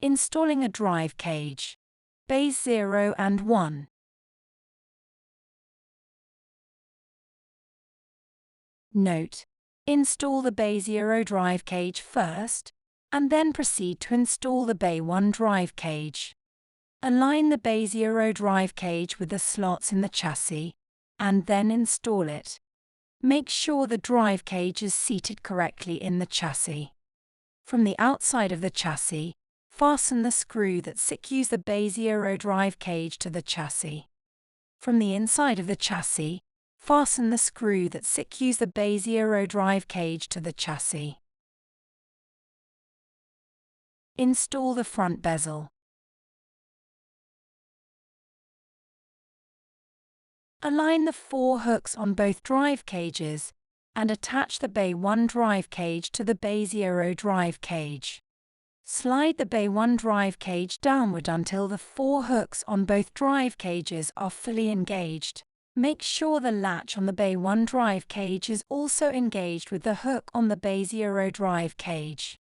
Installing a drive cage. Bays 0 and 1. Note: install the Bay 0 drive cage first, and then proceed to install the Bay 1 drive cage. Align the Bay 0 drive cage with the slots in the chassis, and then install it. Make sure the drive cage is seated correctly in the chassis. From the outside of the chassis, fasten the screw that secures the Bay 0 drive cage to the chassis. From the inside of the chassis, fasten the screw that secures the Bay 0 drive cage to the chassis. Install the front bezel. Align the 4 hooks on both drive cages and attach the Bay 1 drive cage to the Bay 0 drive cage. Slide the Bay 1 drive cage downward until the 4 hooks on both drive cages are fully engaged. Make sure the latch on the Bay 1 drive cage is also engaged with the hook on the Bay 0 drive cage.